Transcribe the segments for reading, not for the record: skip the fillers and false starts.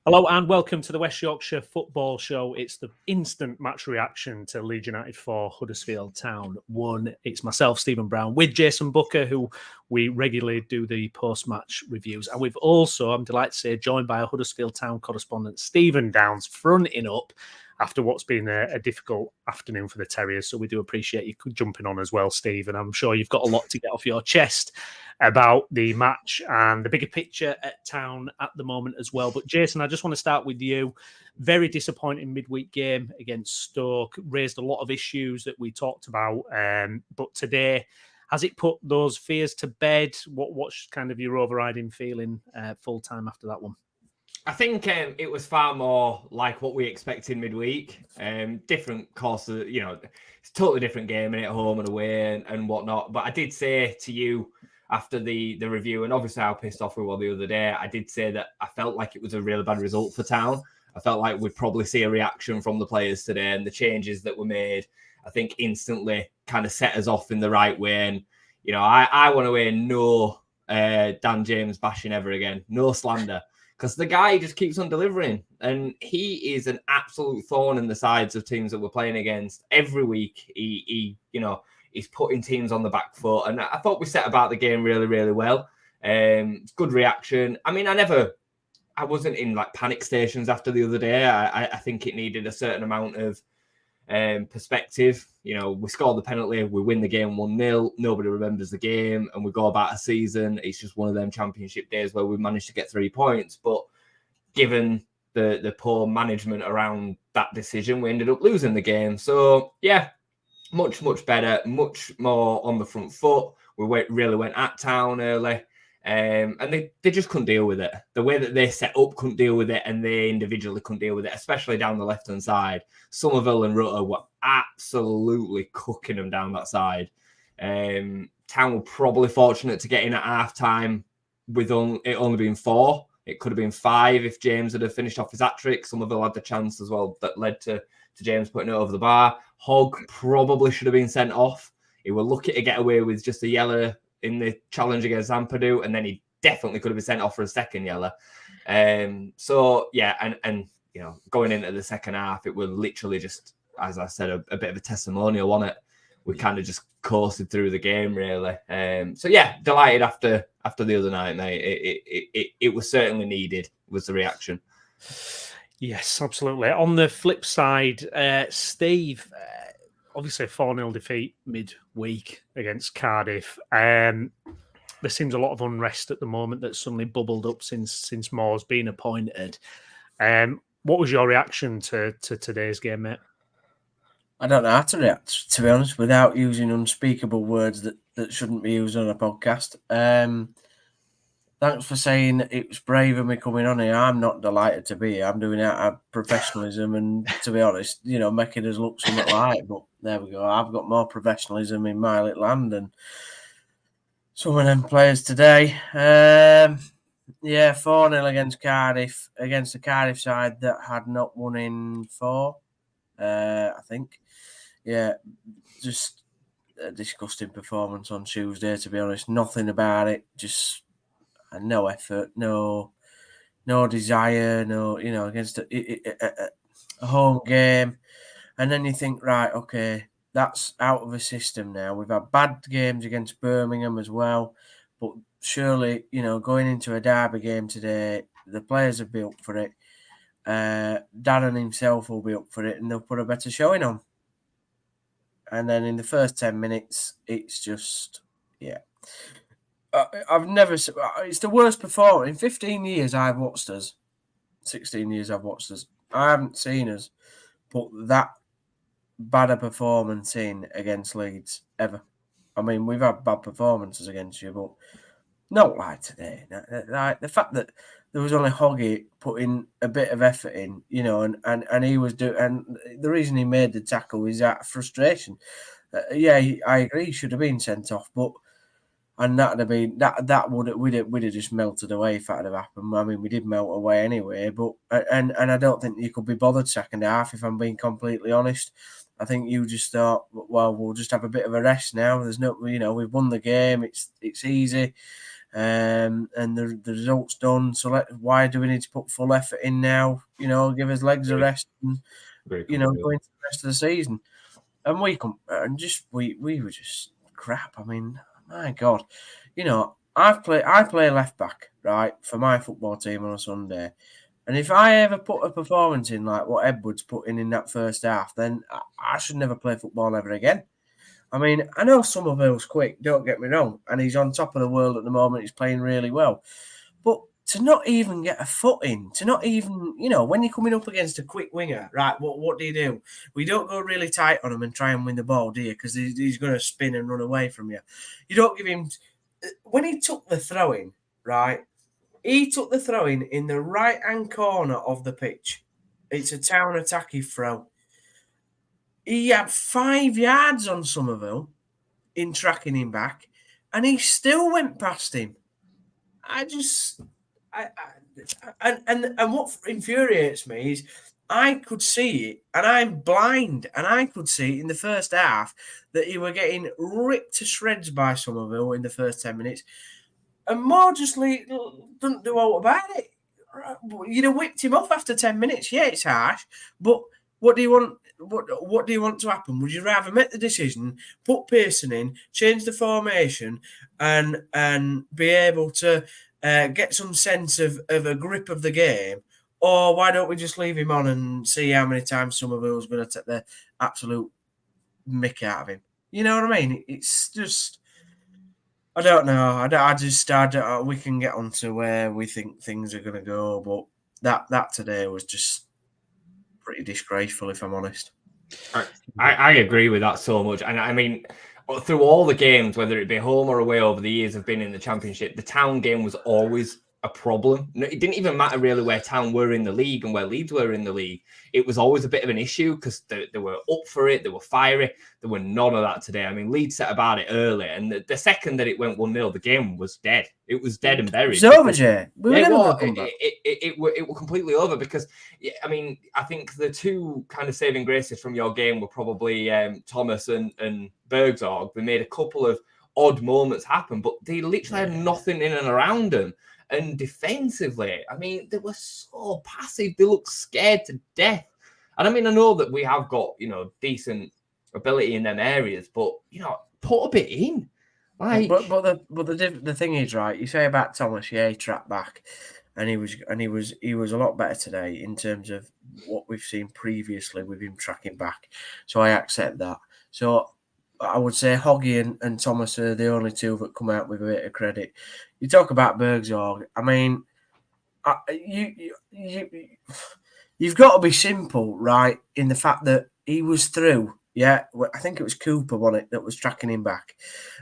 Hello and welcome to the West Yorkshire Football Show. It's the instant match reaction to Leeds United 4, Huddersfield Town 1. It's myself, Stephen Brown, with Jason Booker, who we regularly do the post-match reviews. And we've also, I'm delighted to say, joined by a Huddersfield Town correspondent, Stephen Downs, fronting up after what's been a difficult afternoon for the Terriers. So we do appreciate you jumping on as well, Steve. And I'm sure you've got a lot to get off your chest about the match and the bigger picture at Town at the moment as well. But Jason, I just want to start with you. Very disappointing midweek game against Stoke. Raised a lot of issues that we talked about. But today, has it put those fears to bed? What's kind of your overriding feeling full time after that one? I think it was far more like what we expected midweek. Different course of, it's a totally different game at home and away and whatnot. But I did say to you after the review, and obviously how pissed off we were the other day, I did say that I felt like it was a really bad result for Town. I felt like we'd probably see a reaction from the players today, and the changes that were made, I think instantly kind of set us off in the right way. And, I want to hear no Dan James bashing ever again, no slander. Because the guy just keeps on delivering, and he is an absolute thorn in the sides of teams that we're playing against every week. He's putting teams on the back foot, and I thought we set about the game really, really well. Good reaction. I mean, I wasn't in like panic stations after the other day. I think it needed a certain amount of perspective. We scored the penalty, we win the game 1-0. Nobody remembers the game, and we go about a season. It's just one of them championship days where we managed to get 3 points. But given the poor management around that decision, we ended up losing the game. So yeah, much better, much more on the front foot. We really went at Town early. And they just couldn't deal with it. The way that they set up couldn't deal with it, and they individually couldn't deal with it, especially down the left-hand side. Somerville and Rutter were absolutely cooking them down that side. Town were probably fortunate to get in at half-time with it only being 4. It could have been 5 if James had finished off his hat-trick. Somerville had the chance as well that led to James putting it over the bar. Hogg probably should have been sent off. He was lucky to get away with just a yellow in the challenge against Ampadu, and then he definitely could have been sent off for a second yellow. So yeah, and going into the second half, it was literally just, as I said, a bit of a testimonial on it. We kind of just coasted through the game, really. So yeah, delighted after the other night, mate. It was certainly needed, was the reaction. Yes, absolutely. On the flip side, Steve, obviously a 4-0 defeat midweek against Cardiff. There seems a lot of unrest at the moment that's suddenly bubbled up since Moore's been appointed. What was your reaction to today's game, mate? I don't know how to react, to be honest, without using unspeakable words that shouldn't be used on a podcast. Thanks for saying it was brave of me coming on here. I'm not delighted to be here. I'm doing it out of professionalism and, to be honest, making us look something like. But there we go. I've got more professionalism in my little hand than some of them players today. 4-0 against Cardiff, against the Cardiff side that had not won in 4, I think. Yeah, just a disgusting performance on Tuesday, to be honest. Nothing about it, just no effort, no desire, against a home game. And then you think, right, okay, that's out of the system now. We've had bad games against Birmingham as well, but surely, going into a derby game today, the players will be up for it. Darren himself will be up for it, and they'll put a better showing on. And then in the first 10 minutes, it's just, yeah. I've never... It's the worst performance. In 15 years I've watched us, 16 years I've watched us, I haven't seen us put that bad a performance in against Leeds, ever. I mean, we've had bad performances against you, but not like today. Like the fact that there was only Hoggy putting a bit of effort in, and he was doing... And the reason he made the tackle is out of frustration. I agree, he should have been sent off, but... And that'd have been we'd have just melted away if that had happened. I mean, we did melt away anyway, but and I don't think you could be bothered second half, if I'm being completely honest. I think you just thought, well, we'll just have a bit of a rest now. There's no, we've won the game. It's easy. and the result's done. So why do we need to put full effort in now? Give his legs a rest and go into the rest of the season. And we were just crap. I mean, my God, I play left back, right, for my football team on a Sunday. And if I ever put a performance in like what Edwards put in that first half, then I should never play football ever again. I mean, I know Somerville's quick, don't get me wrong, and he's on top of the world at the moment. He's playing really well. But to not even get a foot in, to not even, when you're coming up against a quick winger, right, what do? We don't go really tight on him and try and win the ball, do you? Because he's going to spin and run away from you. You don't give him... When he took the throw-in, right, he took the throw-in in the right-hand corner of the pitch. It's a town attacky throw. He had 5 yards on Somerville in tracking him back, and he still went past him. And what infuriates me is I could see it, and I'm blind, and I could see in the first half that he were getting ripped to shreds by Somerville in the first 10 minutes, and Maudsley didn't do all about it. You'd have whipped him off after 10 minutes. Yeah, it's harsh, but what do you want? What do you want to happen? Would you rather make the decision, put Pearson in, change the formation, and be able to get some sense of a grip of the game? Or why don't we just leave him on and see how many times Somerville's going to take the absolute mick out of him? You know what I mean? It's just, I don't know. We can get on to where we think things are going to go, but that today was just pretty disgraceful, if I'm honest. I agree with that so much. And I mean, through all the games, whether it be home or away over the years I've been in the Championship, the Town game was always a problem. It didn't even matter really where Town were in the league and where Leeds were in the league. It was always a bit of an issue because they were up for it. They were fiery. There were none of that today. I mean, Leeds set about it early, and the second that it went 1-0, the game was dead. It was dead and buried. It's over, Jay. It were completely over because, I mean, I think the two kind of saving graces from your game were probably Thomas and Bergzorg. They made a couple of odd moments happen, but they literally had nothing in and around them. And defensively, I mean, they were so passive. They looked scared to death. And I mean, I know that we have got, decent ability in them areas, but, put a bit in. Like, but the thing is, right, you say about Thomas, he trapped back, and he was a lot better today in terms of what we've seen previously with him tracking back. So I accept that. So I would say Hoggy and Thomas are the only two that come out with a bit of credit. You talk about Bergzorg. I mean, you've got to be simple, right, in the fact that he was through. Yeah, I think it was Cooper, wasn't it, that was tracking him back,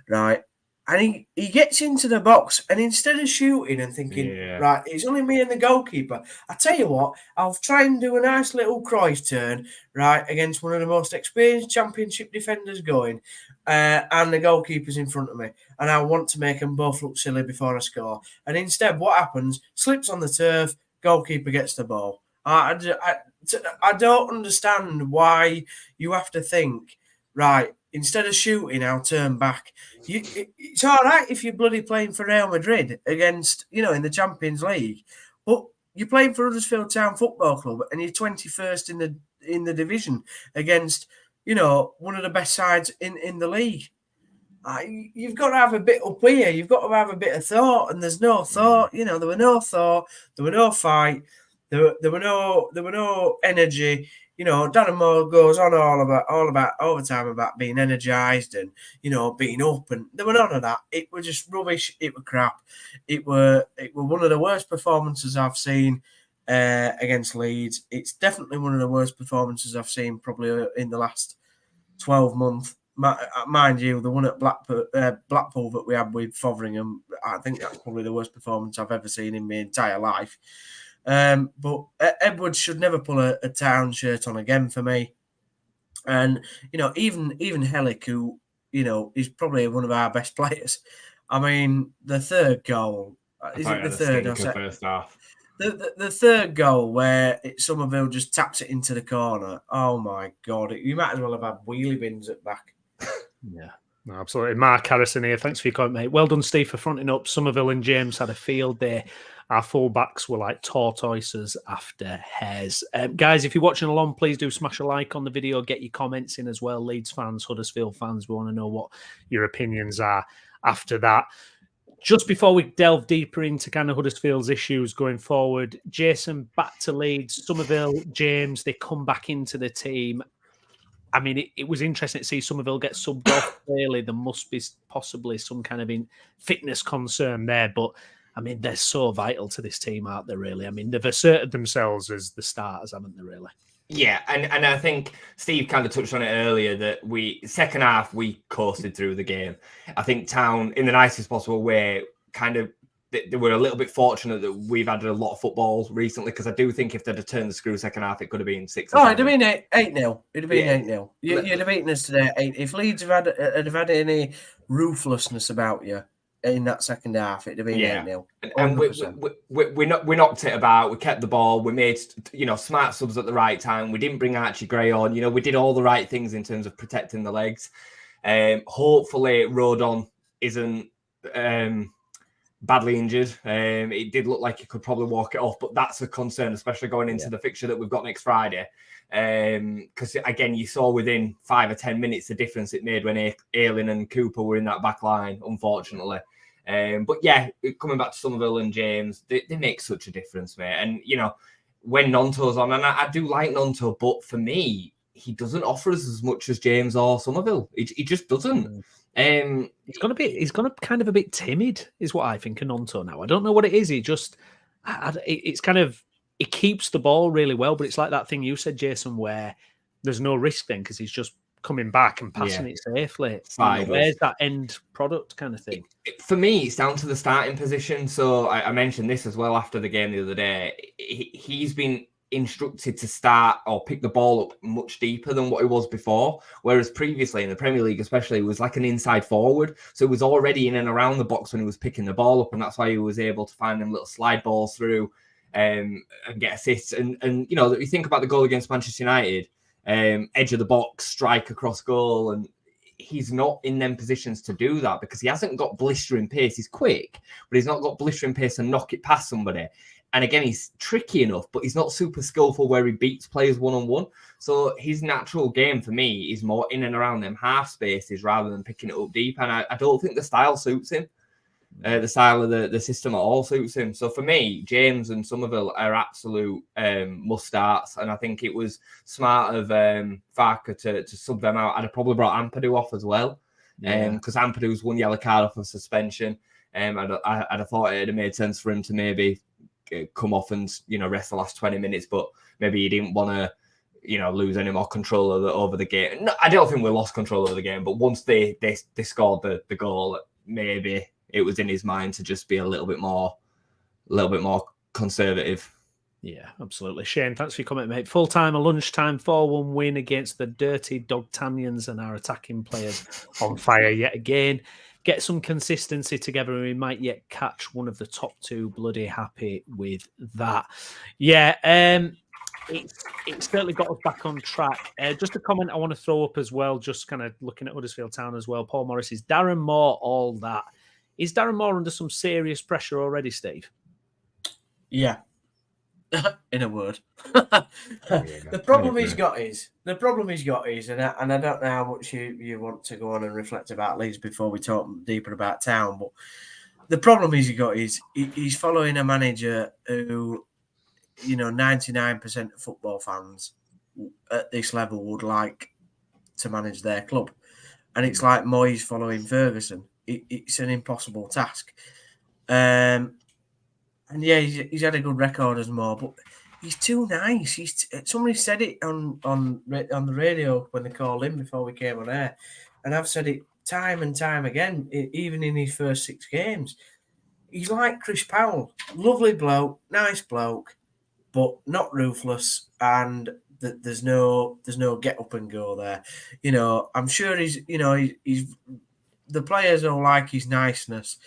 right? And he gets into the box, and instead of shooting and thinking, right, it's only me and the goalkeeper, I tell you what, I'll try and do a nice little cross turn, right, against one of the most experienced Championship defenders going, and the goalkeeper's in front of me, and I want to make them both look silly before I score. And instead, what happens? Slips on the turf, goalkeeper gets the ball. I don't understand why you have to think, right, instead of shooting, I'll turn back. It's all right if you're bloody playing for Real Madrid against, in the Champions League, but you're playing for Huddersfield Town Football Club and you're 21st in the division against, one of the best sides in the league. You've got to have a bit up here. You've got to have a bit of thought, and there's no thought. There were no thought. There were no fight. There were no energy. Darren Moore goes on all the time about being energised and being up, and there were none of that. It was just rubbish. It was crap. It were one of the worst performances I've seen against Leeds. It's definitely one of the worst performances I've seen probably in the last 12 months. Mind you, the one at Blackpool that we had with Fotheringham, I think that's probably the worst performance I've ever seen in my entire life. But Edwards should never pull a Town shirt on again for me. And, even Hellick, who, is probably one of our best players. I mean, the third goal, is it the third or second? First half. The third goal where Somerville just taps it into the corner. Oh, my God. You might as well have had wheelie bins at back. Yeah. No, absolutely. Mark Harrison here. Thanks for your comment, mate. Well done, Steve, for fronting up. Somerville and James had a field day. Our fullbacks were like tortoises after hares. Guys, if you're watching along, please do smash a like on the video. Get your comments in as well. Leeds fans, Huddersfield fans, we want to know what your opinions are after that. Just before we delve deeper into kind of Huddersfield's issues going forward, Jayson, back to Leeds, Somerville, James, they come back into the team. I mean, it was interesting to see Somerville get subbed off. Clearly, there must be possibly some kind of fitness concern there. But, I mean, they're so vital to this team, aren't they, really? I mean, they've asserted themselves as the starters, haven't they, really? Yeah, and I think Steve kind of touched on it earlier that second half, we coasted through the game. I think Town, in the nicest possible way, kind of, they were a little bit fortunate that we've had a lot of footballs recently, because I do think if they'd have turned the screw second half, it could have been 6 or 7. It'd have been 8-0. It'd have been 8-0. You'd have beaten us today. If Leeds have had any ruthlessness about you in that second half, it'd have been 8-0. And we knocked it about. We kept the ball. We made smart subs at the right time. We didn't bring Archie Gray on. We did all the right things in terms of protecting the legs. Hopefully, Rodon isn't badly injured. It did look like he could probably walk it off, but that's a concern, especially going into the fixture that we've got next Friday. Because again, you saw within 5 or 10 minutes the difference it made when Ayling and Cooper were in that back line, unfortunately. But yeah, coming back to Somerville and James, they make such a difference, mate. And when Nonto's on, and I do like Nonto, but for me, he doesn't offer us as much as James or Somerville. He just doesn't. He's gonna kind of a bit timid, is what I think of Nonto now. I don't know what it is. It's kind of, it keeps the ball really well, but it's like that thing you said, Jason, where there's no risk then because he's just coming back and passing it safely. Where's that end product kind of thing? For me, it's down to the starting position. So I mentioned this as well after the game the other day. He's been instructed to start or pick the ball up much deeper than what it was before, whereas previously in the Premier League especially, it was like an inside forward, so it was already in and around the box when he was picking the ball up, and that's why he was able to find them little slide balls through and get assists. And you think about the goal against Manchester United, edge of the box, strike across goal, and he's not in them positions to do that because he hasn't got blistering pace. He's quick, but he's not got blistering pace to knock it past somebody. And again, he's tricky enough, but he's not super skillful where he beats players one-on-one. So his natural game for me is more in and around them half spaces rather than picking it up deep. And I don't think the style suits him. The style of the system at all suits him. So for me, James and Somerville are absolute must-starts. And I think it was smart of Farker to sub them out. I'd have probably brought Ampadu off as well. Because Ampadu's one yellow card off of suspension. I'd have thought it'd have made sense for him to maybe come off and rest the last 20 minutes, but maybe he didn't want to lose any more control over the game. No, I don't think we lost control over the game, but once they scored the goal, maybe it was in his mind to just be a little bit more conservative. Yeah, absolutely. Shane, thanks for your comment, mate. Full-time, a lunchtime 4-1 win against the Dirty Dogtanians, and our attacking players on fire yet again. Get some consistency together and we might yet catch one of the top two. Bloody happy with that. Yeah, it's certainly got us back on track. Just a comment I want to throw up as well, just kind of looking at Huddersfield Town as well. Paul Morris is Darren Moore, all that. Is Darren Moore under some serious pressure already, Steve? Yeah. In a word. The problem he's got is, and I don't know how much you want to go on and reflect about Leeds before we talk deeper about Town, but the problem he's got is he's following a manager who, 99% of football fans at this level would like to manage their club. And it's like Moyes following Ferguson. It's an impossible task. And yeah, he's had a good record as Moore, but he's too nice. Somebody said it on the radio when they called him before we came on air, and I've said it time and time again, even in his first 6 games. He's like Chris Powell, lovely bloke, nice bloke, but not ruthless, and there's no get up and go there. I'm sure he's the players don't like his niceness,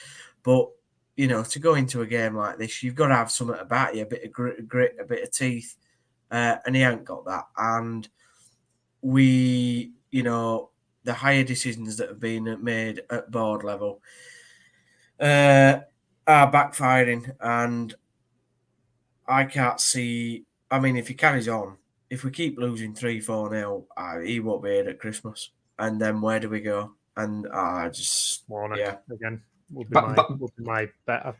but to go into a game like this, you've got to have something about you, a bit of grit, a bit of teeth, and he ain't got that. And we, the higher decisions that have been made at board level are backfiring, and I can't see. I mean, if he carries on, if we keep losing 3-4-0, he won't be here at Christmas. And then where do we go? And Warnock again would be my bet.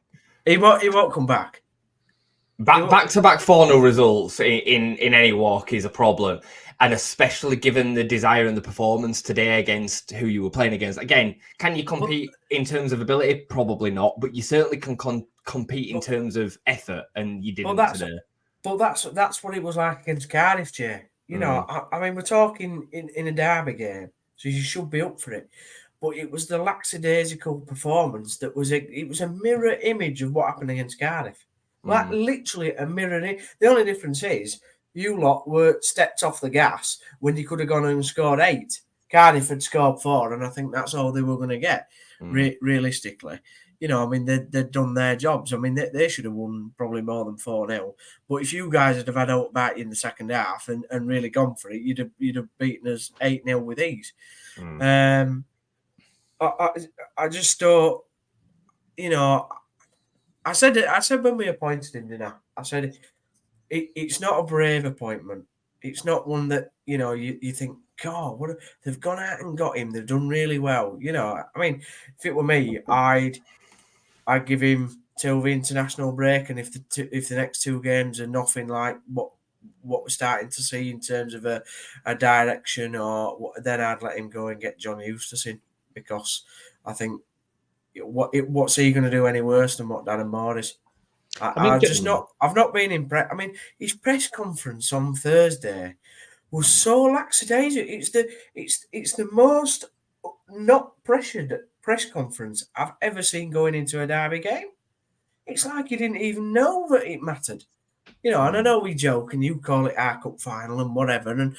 He won't come back. Back-to-back 4-0 results in any walk is a problem, and especially given the desire and the performance today against who you were playing against. Again, can you compete in terms of ability? Probably not, but you certainly can compete in terms of effort, and you didn't today. But that's what it was like against Cardiff, Jay. You know, I mean, we're talking in a derby game, so you should be up for it. But it was the lackadaisical performance that was it was a mirror image of what happened against Cardiff. Like literally a mirror. The only difference is you lot were stepped off the gas when you could have gone and scored 8. Cardiff had scored 4, and I think that's all they were going to get, realistically. You know, I mean, they'd done their jobs. I mean, they should have won probably more than 4-0. But if you guys had have had out back in the second half and really gone for it, you'd have beaten us 8-0 with ease. I just thought, you know, I said when we appointed him, didn't I? I said it's not a brave appointment. It's not one that, you know, you think, God, they've gone out and got him. They've done really well. You know, I mean, if it were me, I'd give him till the international break, and if the next 2 games are nothing like what we're starting to see in terms of a direction, then I'd let him go and get John Eustace in, because I think what's he going to do any worse than what Darren Moore is? I've not been impressed. I mean, his press conference on Thursday was so lackadaisical. It's the most not pressured press conference I've ever seen going into a derby game. It's like he didn't even know that it mattered. You know, and I know we joke and you call it our cup final and whatever, and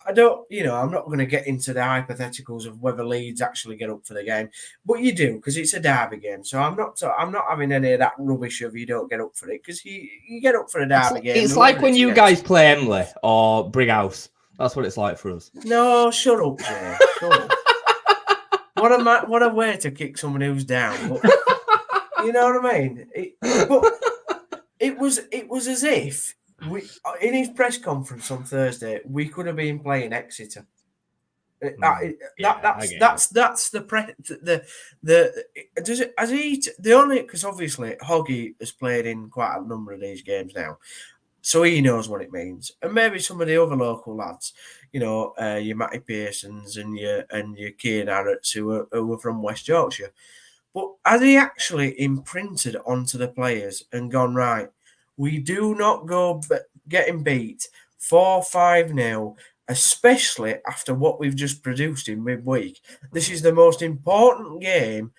I don't, you know, I'm not going to get into the hypotheticals of whether Leeds actually get up for the game, but you do, because it's a derby game. So I'm not having any of that rubbish of you don't get up for it, because you get up for a derby game. It's like when you guys play Emley or Brighouse. That's what it's like for us. No, shut up, Jay. Shut up. What a way to kick someone who's down. But, you know what I mean? It was as if in his press conference on Thursday, we could have been playing Exeter. That's because obviously Hoggy has played in quite a number of these games now, so he knows what it means, and maybe some of the other local lads, you know, your Matty Pearsons and your Kieran Harrods who are from West Yorkshire. But has he actually imprinted onto the players and gone, right, we do not go getting beat 4-5-0, especially after what we've just produced in midweek. This is the most important game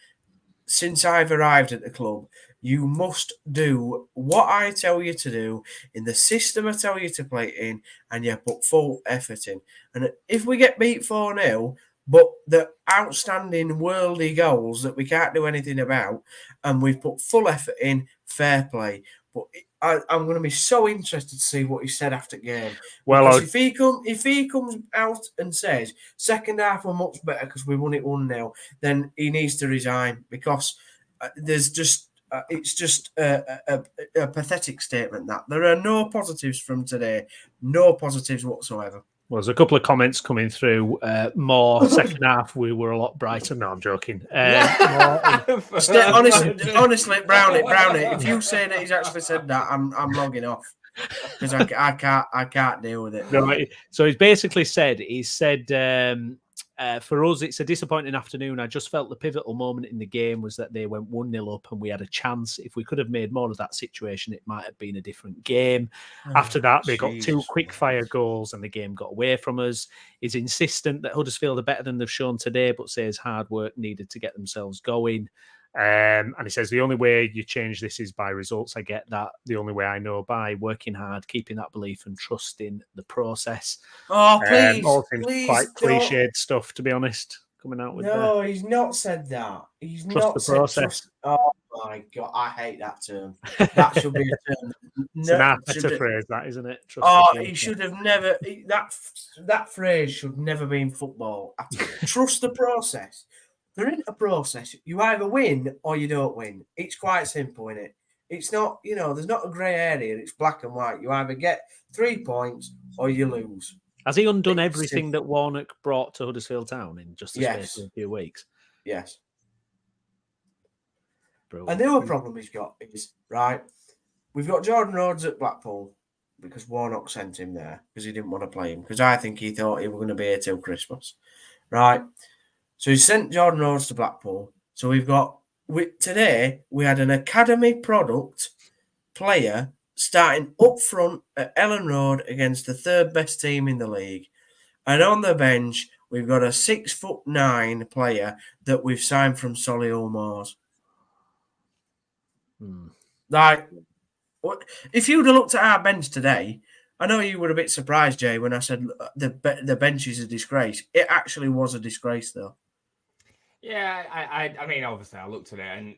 since I've arrived at the club. You must do what I tell you to do in the system I tell you to play in, and you put full effort in. And if we get beat 4-0, but the outstanding worldly goals that we can't do anything about, and we've put full effort in, fair play. But I'm going to be so interested to see what he said after game. Well, if he comes out and says second half were much better because we won it 1-0, then he needs to resign, because there's just it's just a pathetic statement that there are no positives from today, no positives whatsoever. Well, there's a couple of comments coming through. More second half, we were a lot brighter. No, I'm joking. Honestly, Browney, if you say that he's actually said that, I'm logging off, because I can't deal with it. No, so he's basically said, for us, it's a disappointing afternoon. I just felt the pivotal moment in the game was that they went 1-0 up and we had a chance. If we could have made more of that situation, it might have been a different game. After that, they got 2 quick-fire goals and the game got away from us. He's insistent that Huddersfield are better than they've shown today, but says hard work needed to get themselves going. And he says the only way you change this is by results. I get that. The only way I know, by working hard, keeping that belief and trusting the process. Oh, please, all seems quite cliched stuff, to be honest. coming out with No, he's not said that. He's Trust not the said process. trust. Oh my God, I hate that term. That should be a term. It's an Arteta phrase, that, isn't it? Trust Oh, the he process. should have never. That phrase should never be in football. Trust the process. There isn't a process. You either win or you don't win. It's quite simple, isn't it? It's not, there's not a grey area. It's black and white. You either get 3 points or you lose. Has he undone It's everything simple. that Warnock brought to Huddersfield Town in just the space Yes. of a few weeks? Yes. Brilliant. And the other problem he's got is, right, we've got Jordan Rhodes at Blackpool because Warnock sent him there because he didn't want to play him because I think he thought he was going to be here till Christmas. Right. So he sent Jordan Rhodes to Blackpool. So today we had an academy product player starting up front at Ellen Road against the third best team in the league. And on the bench, we've got a 6'9" player that we've signed from Solihull Moors. Like, if you'd have looked at our bench today, I know you were a bit surprised, Jay, when I said the bench is a disgrace. It actually was a disgrace, though. Yeah, I mean, obviously, I looked at it and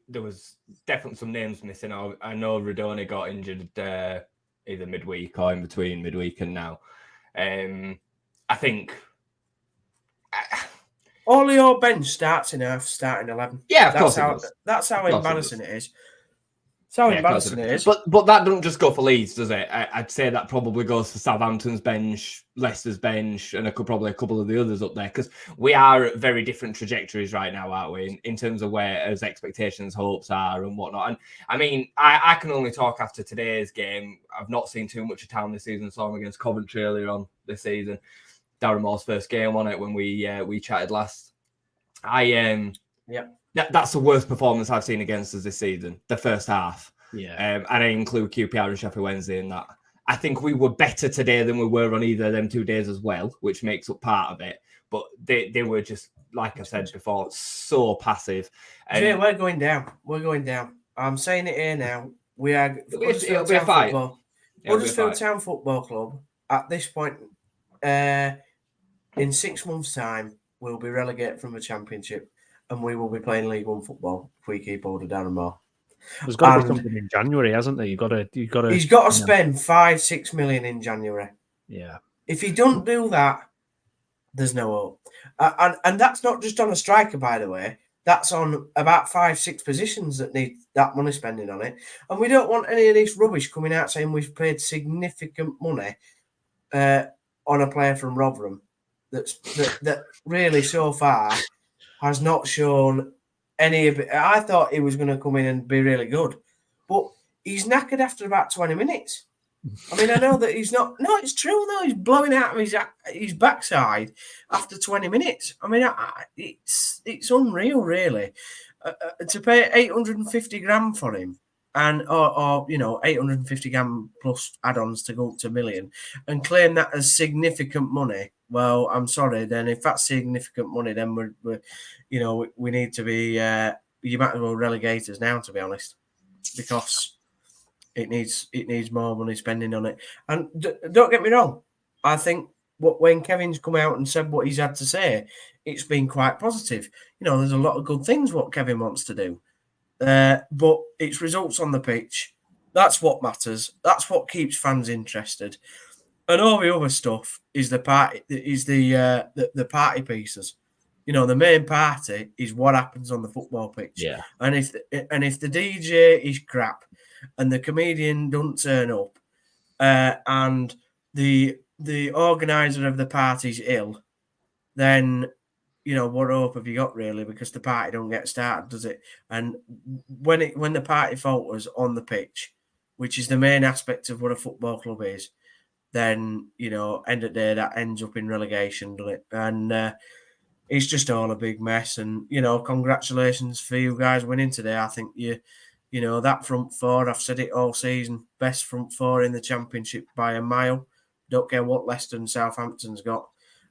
there was definitely some names missing. I know Radoni got injured either midweek or in between midweek and now. I think all of your bench starts in half starting 11. Yeah, of course. That's how embarrassing it is. That's how embarrassing it is. But that doesn't just go for Leeds, does it? I'd say that probably goes for Southampton's bench, Leicester's bench, and probably a couple of the others up there, because we are at very different trajectories right now, aren't we, in terms of where as expectations, hopes are and whatnot. And I mean, I can only talk after today's game. I've not seen too much of Town this season. Saw them against Coventry earlier on this season. Darren Moore's first game on it when we chatted last. That's the worst performance I've seen against us this season, the first half. Yeah. And I include QPR and Sheffield Wednesday in that. I think we were better today than we were on either of them 2 days as well, which makes up part of it. But they were just, like I said before, so passive. Jay, we're going down. We're going down. I'm saying it here now. We are It'll be a fight. Huddersfield Town Football Club, at this point, in 6 months' time, will be relegated from the Championship. And we will be playing League One football if we keep hold of Darren Moore. There's got to be something in January, hasn't there? You've got to. He's got to spend 5-6 million in January. Yeah. If he don't do that, there's no hope. And that's not just on a striker, by the way. That's on about 5-6 positions that need that money spending on it. And we don't want any of this rubbish coming out saying we've paid significant money on a player from Rotherham that really so far has not shown any of it. I thought he was going to come in and be really good, but he's knackered after about 20 minutes. I mean, I know that he's not. No, it's true though. He's blowing out of his backside after 20 minutes. I mean, it's unreal, really, to pay 850 grand for him, and or 850 grand plus add-ons to go up to $1 million, and claim that as significant money. Well, I'm sorry. Then, if that's significant money, then we need to be. You might as well relegate us now, to be honest, because it needs more money spending on it. And don't get me wrong. I think when Kevin's come out and said what he's had to say, it's been quite positive. There's a lot of good things what Kevin wants to do, but it's results on the pitch. That's what matters. That's what keeps fans interested. And all the other stuff is the party pieces. The main party is what happens on the football pitch. Yeah. And if the DJ is crap and the comedian doesn't turn up, and the organizer of the party's ill, then what hope have you got really? Because the party don't get started, does it? And when the party falters on the pitch, which is the main aspect of what a football club is, then, end of the day, that ends up in relegation, doesn't it? And it's just all a big mess. And, congratulations for you guys winning today. I think that front four, I've said it all season, best front four in the Championship by a mile. Don't care what Leicester and Southampton's got.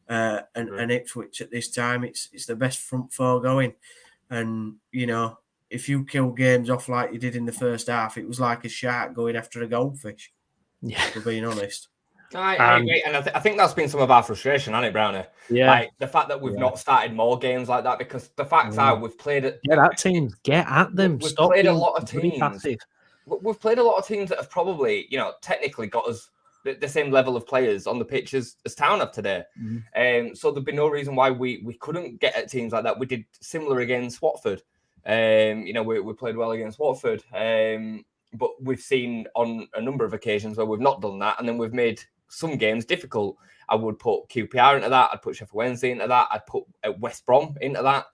And Ipswich at this time, it's the best front four going. And, if you kill games off like you did in the first half, it was like a shark going after a goldfish. Yeah. For being honest. I agree, and I think that's been some of our frustration, hasn't it, Brownie? Yeah, Like the fact that we've not started more games like that, because the facts are we've played it. Get at teams, get at them. We've Stop played a being lot of bloody teams. passive. We've played a lot of teams that have probably, technically got us the same level of players on the pitch as Town have today. So there'd be no reason why we couldn't get at teams like that. We did similar against Watford. We played well against Watford. But we've seen on a number of occasions where we've not done that, and then we've made some games difficult. I would put QPR into that. I'd put Sheffield Wednesday into that. I'd put West Brom into that.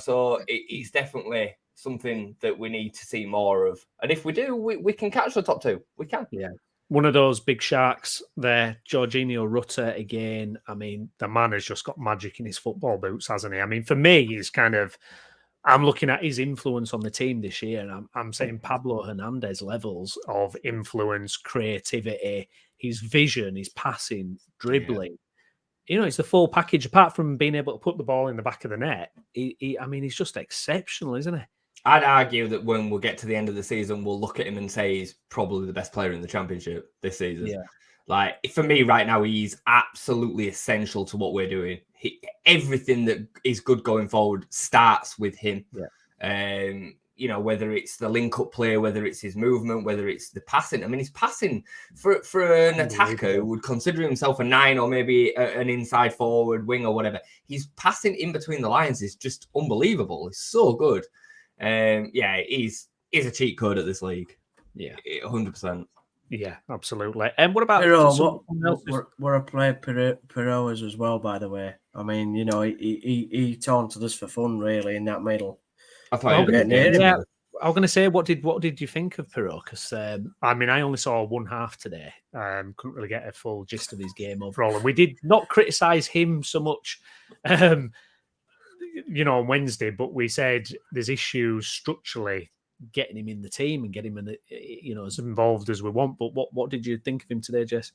So it's definitely something that we need to see more of. And if we do, we can catch the top two. We can. Yeah. One of those big sharks there, Jorginho Rutter again. I mean, the man has just got magic in his football boots, hasn't he? I mean, for me, he's I'm looking at his influence on the team this year, and I'm saying Pablo Hernandez levels of influence, creativity, his vision, his passing, dribbling. Yeah. It's the full package. Apart from being able to put the ball in the back of the net, he's just exceptional, isn't he? I'd argue that when we'll get to the end of the season, we'll look at him and say he's probably the best player in the Championship this season. Yeah. Like, for me right now, he's absolutely essential to what we're doing. Everything that is good going forward starts with him. Yeah. Whether it's the link-up play, whether it's his movement, whether it's the passing. I mean, he's passing for an attacker who would consider himself a 9 or maybe an inside forward wing or whatever. He's passing in between the lines is just unbelievable. It's so good. He's a cheat code at this league. Yeah, 100%. Yeah, absolutely. And what about we're a player Perot is as well, by the way. I mean, he taunted us for fun, really, in that middle. I thought you were getting near him. Yeah, I was going to say, what did you think of Perot? Because I only saw one half today. Couldn't really get a full gist of his game overall, and we did not criticise him so much. On Wednesday, but we said there's issues structurally getting him in the team and getting him as involved as we want. But what did you think of him today, Jess?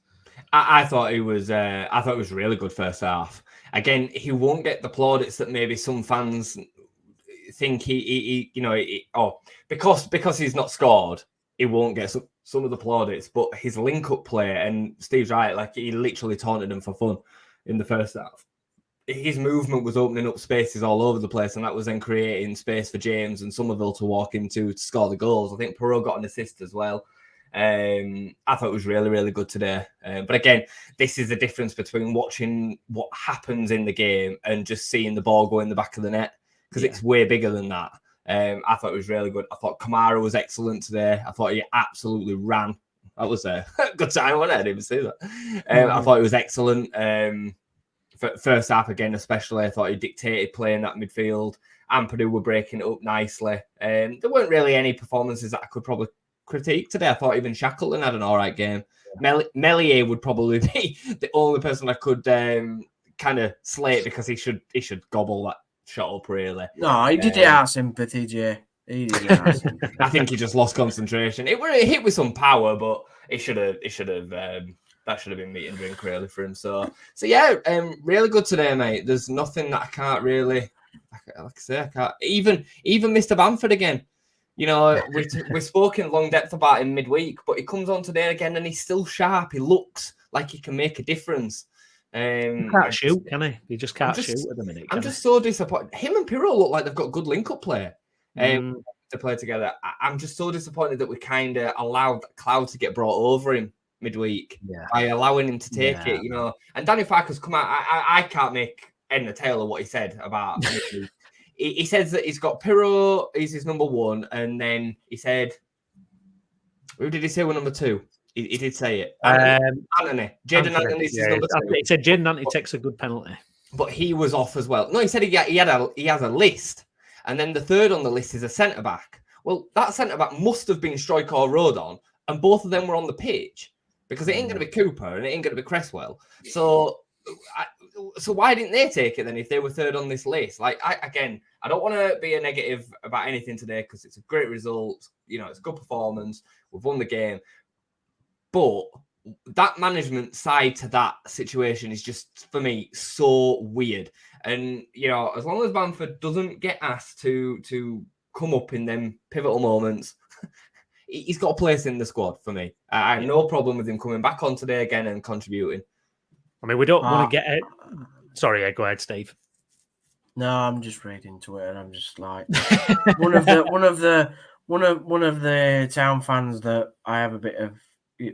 I thought it was really good first half. Again, he won't get the plaudits that maybe some fans think because he's not scored, he won't get some of the plaudits. But his link-up play, and Steve's right, like he literally taunted him for fun in the first half. His movement was opening up spaces all over the place, and that was then creating space for James and Somerville to walk into to score the goals. I think Perot got an assist as well. I thought it was really, really good today. But again, this is the difference between watching what happens in the game and just seeing the ball go in the back of the net, because it's way bigger than that. I thought it was really good. I thought Kamara was excellent today. I thought he absolutely ran. That was a good time, wasn't it? I didn't even see that. I thought it was excellent. First half again, especially, I thought he dictated playing that midfield. Ampadu were breaking it up nicely. There weren't really any performances that I could probably critique today. I thought even Shackleton had an all right game. Yeah. Melier would probably be the only person I could kind of slate, because he should gobble that shot up, really. No, he did our sympathy, Jay. He did our sympathy. I think he just lost concentration. It hit with some power, but it should have. That should have been meat and drink, really, for him. So yeah, really good today, mate. There's nothing that I can't really, like I say, I can't even Mr. Bamford again. We spoke in long depth about him midweek, but he comes on today again and he's still sharp. He looks like he can make a difference. He can't shoot, can he? He just can't shoot at the minute. I'm just so disappointed. Him and Pirlo look like they've got good link-up play to play together. I'm just so disappointed that we kind of allowed Cloud to get brought over him midweek by allowing him to take it, And Danny Farker's come out. I can't make head or tail of what he said about midweek. He says that he's got Pirlo, he's his number one, and then he said, who did he say were number two? He did say it. Anthony. Jayden Anthony's his number two. He said Jayden Anthony takes a good penalty. But he was off as well. No, he said he has a list, and then the third on the list is a centre-back. Well, that centre-back must have been Struijk or Rodon, and both of them were on the pitch, because it ain't going to be Cooper and it ain't going to be Cresswell. So why didn't they take it then if they were third on this list? Like, I don't want to be a negative about anything today, because it's a great result. It's a good performance. We've won the game. But that management side to that situation is just, for me, so weird. And, as long as Bamford doesn't get asked to come up in them pivotal moments, he's got a place in the squad for me. I have no problem with him coming back on today again and contributing. I mean, we don't want to get it. Sorry, go ahead, Steve. No, I'm just reading Twitter. I'm just like one of the town fans that I have a bit of,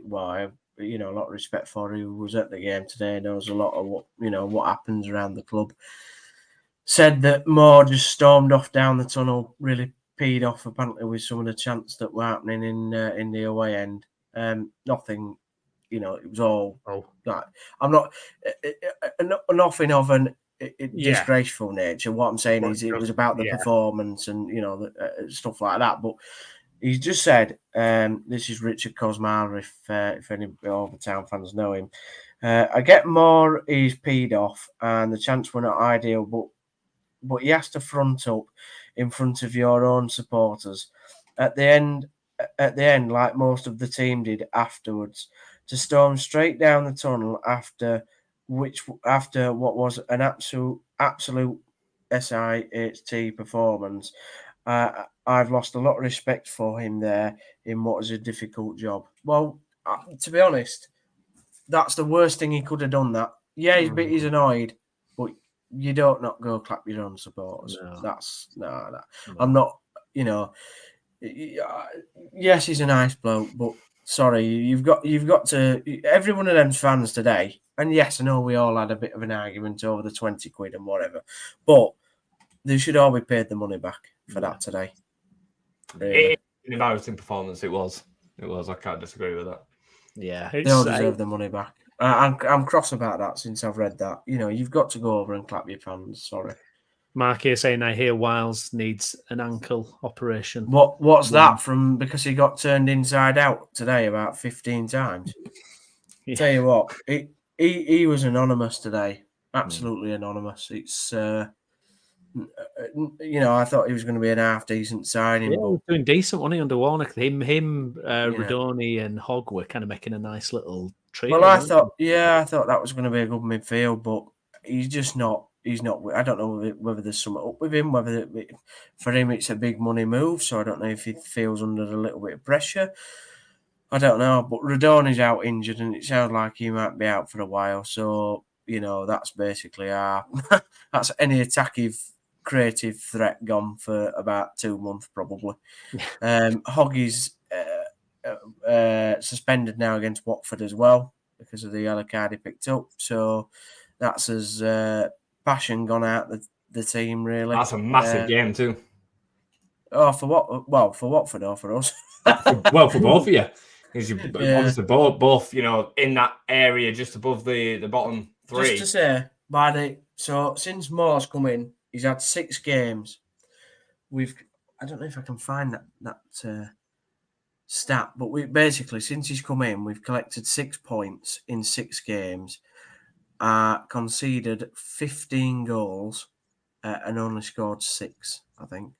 well, I have, a lot of respect for, who was at the game today, knows a lot of what happens around the club. Said that Moore just stormed off down the tunnel, really peed off apparently with some of the chants that were happening in the away end. Nothing, it was all like, I'm not nothing of an disgraceful nature. What I'm saying is, it was about the performance and stuff like that. But he's just said, this is Richard Cosmar, if any of the town fans know him. I get Moore, he's peed off, and the chants were not ideal, but he has to front up in front of your own supporters. At the end, like most of the team did afterwards, to storm straight down the tunnel after what was an absolute SIHT performance. I've lost a lot of respect for him there in what is a difficult job. Well, to be honest, that's the worst thing he could have done. That he's annoyed, but you don't not go clap your own supporters. No. That's no. I'm not. Yes, he's a nice bloke, but sorry, you've got to. Every one of them fans today, and yes, I know we all had a bit of an argument over the 20 quid and whatever, but they should all be paid the money back for that today. An embarrassing performance. It was. I can't disagree with that. Yeah, they all deserve the money back. I'm cross about that since I've read that. You've got to go over and clap your fans. Sorry. Mark here saying, I hear Wiles needs an ankle operation. What's that from? Because he got turned inside out today about 15 times. Tell you what, he was anonymous today. Absolutely anonymous. It's I thought he was going to be an half decent signing. Yeah, he was doing decent, wasn't he, under Warnock? Rodoni and Hogg were kind of making a nice little treat. Well, I thought that was going to be a good midfield, but he's just not. He's not. I don't know whether there's something up with him. Whether for him it's a big money move, so I don't know if he feels under a little bit of pressure. I don't know, but Rodoni's out injured, and it sounds like he might be out for a while. So that's basically that's any attacking creative threat gone for about 2 months probably. Hogg is suspended now against Watford as well because of the yellow card he picked up. So that's his passion gone out the team really. That's a massive game too. Oh, for what? Well, for Watford or for us? Well, for both of you. Because you obviously both in that area just above the bottom three. Just to say, since Moore's come in, he's had 6 games. I don't know if I can find that stat, but we basically, since he's come in, we've collected 6 points in 6 games, conceded 15 goals, and only scored 6, I think,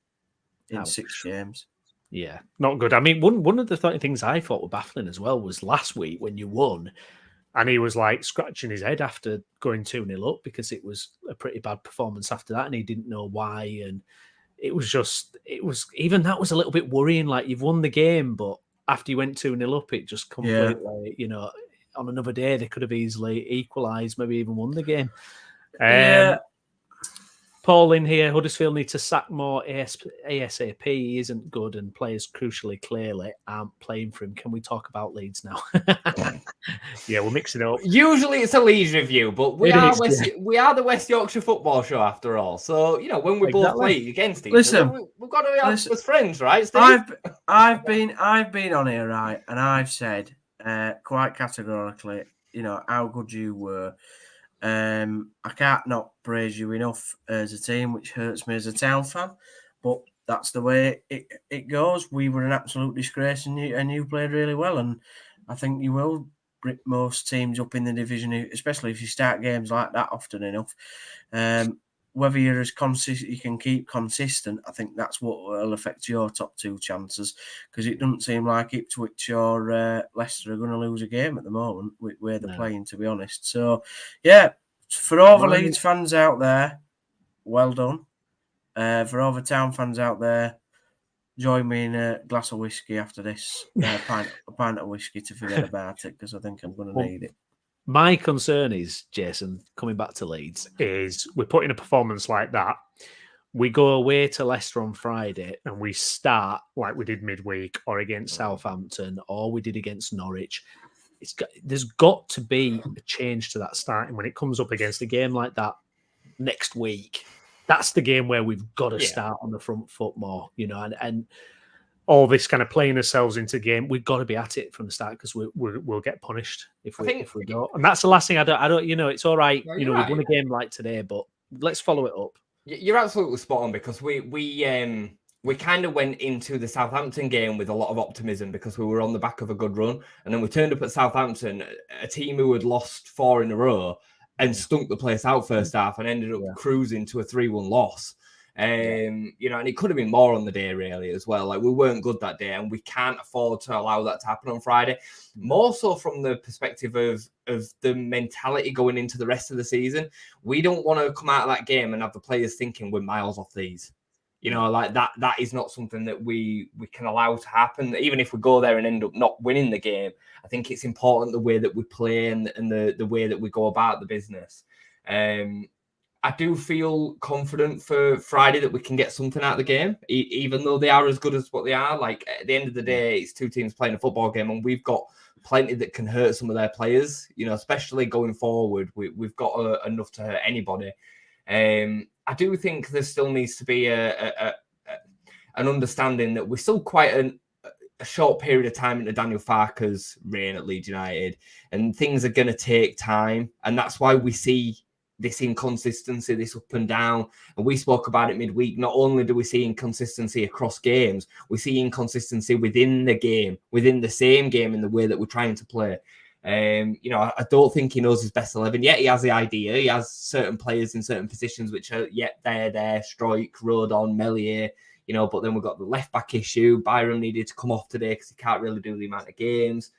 in 6 games. Yeah, not good. I mean, one of the things I thought were baffling as well was last week when you won, and he was like scratching his head after going 2-0 up because it was a pretty bad performance after that, and he didn't know why. And it was even that was a little bit worrying. Like, you've won the game, but after you went 2-0 up, it just completely, on another day they could have easily equalised, maybe even won the game. Paul in here, Huddersfield need to sack more ASAP. He isn't good and players crucially clearly aren't playing for him. Can we talk about Leeds now? Yeah, we'll mix it up. Usually it's a Leeds review, but we are the West Yorkshire football show after all. So, when we both play against each other, we've got to be as friends, right, Steve? I've been on here, right, and I've said quite categorically, how good you were. I can't not praise you enough as a team, which hurts me as a town fan, but that's the way it goes. We were an absolute disgrace, and you played really well, and I think you will rip most teams up in the division, especially if you start games like that often enough. Whether you're as consistent, you can keep consistent. I think that's what will affect your top 2 chances, because it doesn't seem like Ipswich or Leicester are going to lose a game at the moment where they're playing, to be honest. So, yeah, for all the Leeds fans out there, well done. For all the town fans out there, join me in a glass of whiskey after this, a pint of whiskey to forget about it, because I think I'm going to need it. My concern is, Jason, coming back to Leeds, is we put in a performance like that. We go away to Leicester on Friday and we start like we did midweek or against Southampton or we did against Norwich. There's got to be a change to that starting when it comes up against a game like that next week. That's the game where we've got to start on the front foot more, and all this kind of playing ourselves into the game. We've got to be at it from the start because we'll get punished if we don't. And that's the last thing I don't. It's all right. We've won a game like today, but let's follow it up. You're absolutely spot on because we kind of went into the Southampton game with a lot of optimism because we were on the back of a good run, and then we turned up at Southampton, a team who had lost 4 in a row and stunk the place out first half and ended up cruising to a 3-1 loss. And it could have been more on the day really as well. Like we weren't good that day, and we can't afford to allow that to happen on Friday. More so from the perspective of the mentality going into the rest of the season. We don't want to come out of that game and have the players thinking we're miles off these. Like that is not something that we can allow to happen. Even if we go there and end up not winning the game, I think it's important the way that we play and the way that we go about the business. I do feel confident for Friday that we can get something out of the game, even though they are as good as what they are. Like at the end of the day, it's 2 teams playing a football game, and we've got plenty that can hurt some of their players. Especially going forward, we've got enough to hurt anybody. I do think there still needs to be an understanding that we're still quite a short period of time into Daniel Farke's reign at Leeds United, and things are going to take time, and that's why we see this inconsistency, this up and down. And we spoke about it midweek. Not only do we see inconsistency across games, we see inconsistency within the game, within the same game in the way that we're trying to play. I don't think he knows his best 11 yet. He has the idea. He has certain players in certain positions which are there, Stroik, Rodon, Melier, but then we've got the left back issue. Byram needed to come off today because he can't really do the amount of games.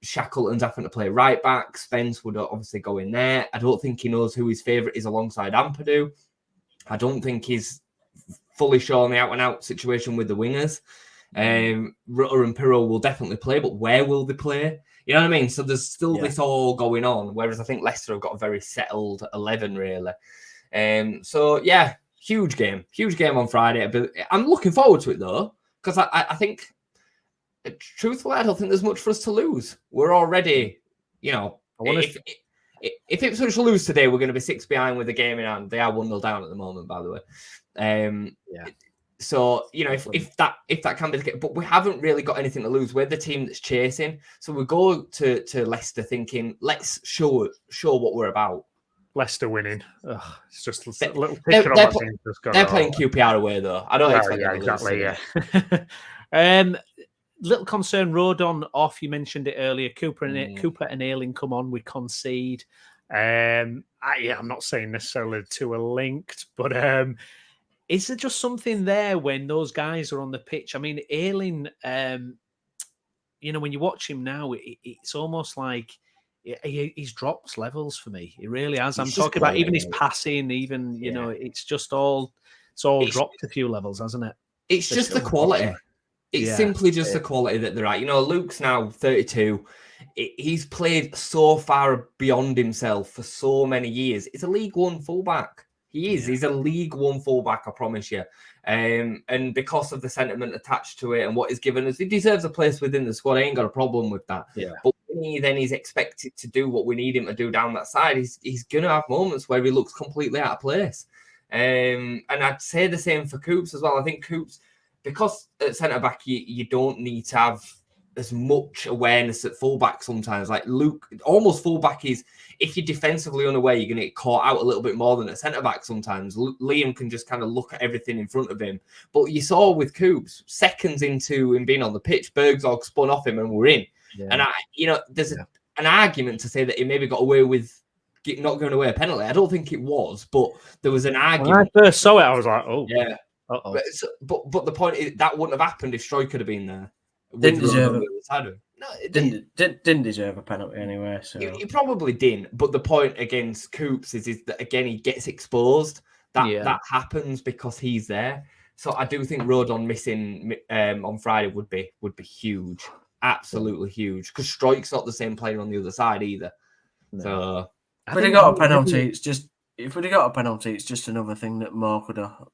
Shackleton's having to play right back. Spence would obviously go in there. I don't think he knows who his favourite is alongside Ampadu. I don't think he's fully sure on the out-and-out situation with the wingers. Rutter and Pirro will definitely play, but where will they play? You know what I mean? So there's still this all going on, whereas I think Leicester have got a very settled 11, really. Huge game on Friday. But I'm looking forward to it, though, because I think... Truthfully, I don't think there's much for us to lose. We're already, if Ipswich lose today, we're going to be 6 behind with the game in hand. They are 1-0 down at the moment, by the way. So, if that can be the case, but we haven't really got anything to lose. We're the team that's chasing. So we go to Leicester thinking, let's show what we're about. Leicester winning. It's just a little picture on that thing. They're playing QPR away, though. I don't expect them to lose. Yeah. Little concern, Rodon off. You mentioned it earlier. Cooper and Ayling come on. We concede. I'm not saying necessarily the two are linked, but is there just something there when those guys are on the pitch? I mean, Ayling, when you watch him now, it's almost like he's dropped levels for me. He really has. I'm talking about even his passing, even it's all dropped a few levels, hasn't it? It's just the quality. It's simply just the quality that they're at. Luke's now 32. He's played so far beyond himself for so many years. He's a League One fullback. He is. Yeah. He's a League One fullback, I promise you. And because of the sentiment attached to it and what he's given us, he deserves a place within the squad. I ain't got a problem with that. Yeah. But when he's expected to do what we need him to do down that side, he's going to have moments where he looks completely out of place. And I'd say the same for Coops as well. I think Coops... Because at centre-back, you don't need to have as much awareness at full-back sometimes. Like Luke, almost full-back is, if you're defensively unaware, you're going to get caught out a little bit more than at centre-back sometimes. Liam can just kind of look at everything in front of him. But you saw with Coops, seconds into him being on the pitch, Bergzorg spun off him and we're in. Yeah. And there's an argument to say that he maybe got away with not going away a penalty. I don't think it was, but there was an argument. When I first saw it, I was like, oh. Yeah. But the point is that wouldn't have happened if Stroik could have been there. Didn't deserve it. No, it didn't deserve a penalty anyway. So he probably didn't. But the point against Coops is that again he gets exposed. That happens because he's there. So I do think Rodon missing on Friday would be huge, absolutely huge. Because Stroik's not the same player on the other side either. No. So if we'd have got a penalty, it's just another thing that Moore could have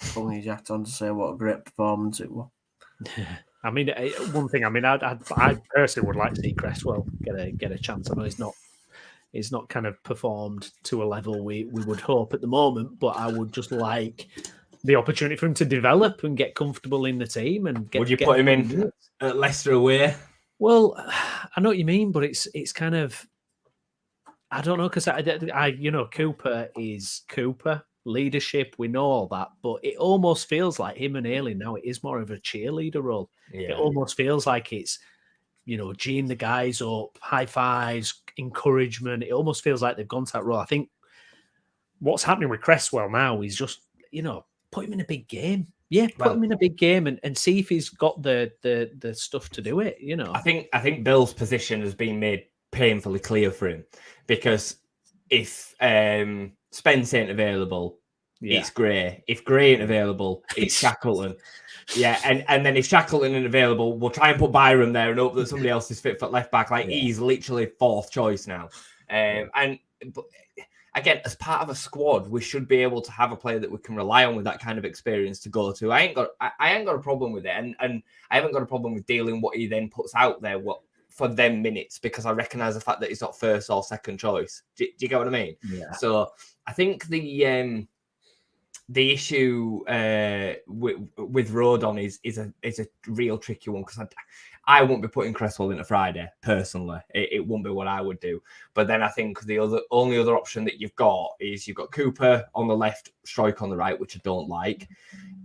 hung his hat on to say what a great performance it was. I mean, one thing. I mean, I personally would like to see Cresswell get a chance. I know he's not kind of performed to a level we would hope at the moment, but I would just like the opportunity for him to develop and get comfortable in the team. And would you put him in at Leicester away? Well, I know what you mean, but it's kind of, I don't know, because I Cooper is Cooper. Leadership, we know all that, but it almost feels like him and Ayling now, it is more of a cheerleader role. Yeah. It almost feels like it's, geeing the guys up, high fives, encouragement. It almost feels like they've gone to that role. I think what's happening with Cresswell now is just, put him in a big game. Yeah, put him in a big game and see if he's got the stuff to do it, I think Bill's position has been made painfully clear for him, because if Spence ain't available, it's Gray. If Gray ain't available, it's Shackleton. Yeah, and then if Shackleton ain't available, we'll try and put Byram there and hope that somebody else is fit for left back. He's literally fourth choice now. But again, as part of a squad, we should be able to have a player that we can rely on with that kind of experience to go to. I ain't got a problem with it, and I haven't got a problem with dealing what he then puts out there for them minutes, because I recognise the fact that he's not first or second choice. Do you get what I mean? Yeah. So I think the issue with Rodon is a real tricky one, because I won't be putting Cresswell into Friday personally. It won't be what I would do. But then I think the only other option that you've got is you've got Cooper on the left, Stroik on the right, which I don't like.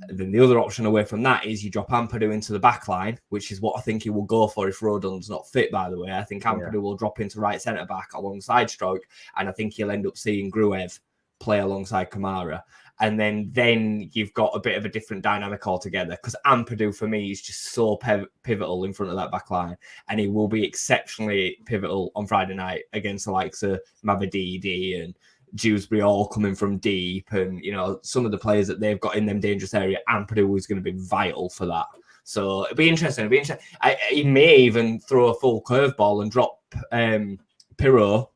Then the other option away from that is you drop Ampadu into the back line, which is what I think he will go for if Rodon's not fit, by the way. I think Ampadu will drop into right centre-back alongside Stroik, and I think he'll end up seeing Gruev play alongside Kamara. And then you've got a bit of a different dynamic altogether, because Ampadu, for me, is just so pivotal in front of that back line, and he will be exceptionally pivotal on Friday night against the likes of Mavididi and Dewsbury, all coming from deep, and some of the players that they've got in them dangerous area. Ampadu is going to be vital for that. So it'll be interesting. He may even throw a full curveball and drop Pirro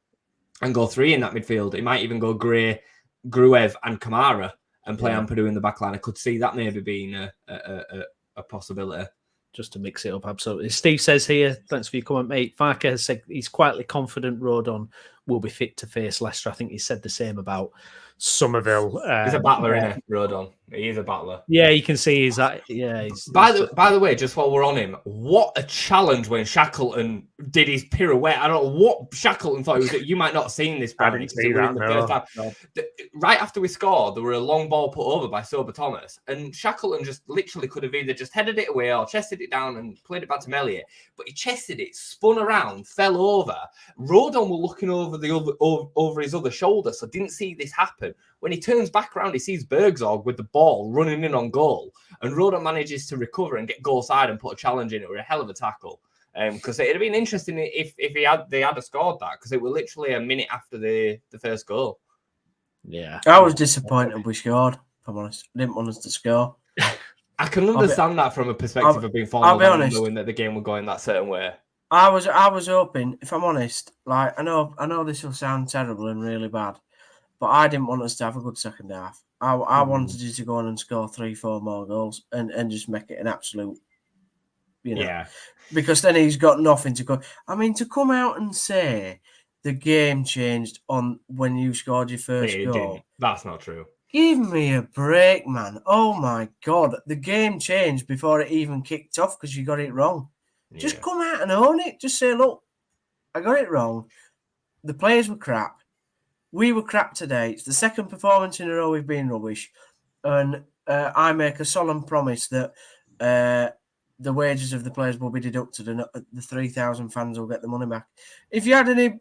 and go three in that midfield. He might even go Gray, Gruev and Kamara and play Ampadu in the back line. I could see that maybe being a possibility. Just to mix it up, absolutely. Steve says here, thanks for your comment, mate. Farker has said he's quietly confident Rodon will be fit to face Leicester. I think he said the same about Somerville. He's a battler, isn't he, Rodon? He is a battler. Yeah, you can see he's that. Yeah. By the way, just while we're on him, what a challenge when Shackleton did his pirouette. I don't know what Shackleton thought. You might not have seen this, Browney. I didn't see that, no. Right after we scored, there were a long ball put over by Sober Thomas, and Shackleton just literally could have either just headed it away or chested it down and played it back to Melliot. But he chested it, spun around, fell over. Rodon was looking over his other shoulder, so didn't see this happen. When he turns back around, he sees Bergzorg with the ball running in on goal, and Rodon manages to recover and get goal side and put a challenge in it with a hell of a tackle. Because it'd have been interesting if they had scored that, because it was literally a minute after the first goal. Yeah, I was disappointed we scored. If I'm honest, I didn't want us to score. I can understand that from a perspective of being followed and knowing that the game would go in that certain way. I was hoping, if I'm honest, I know this will sound terrible and really bad, but I didn't want us to have a good second half. I wanted you to go on and score 3-4 more goals and just make it an absolute, because then he's got nothing to go. I mean, to come out and say the game changed on when you scored your first goal. That's not true. Give me a break, man. Oh my God. The game changed before it even kicked off because you got it wrong. Yeah. Just come out and own it. Just say, look, I got it wrong. The players were crap. We were crap today. It's the second performance in a row we've been rubbish. And I make a solemn promise that the wages of the players will be deducted and the 3,000 fans will get the money back. If you had any,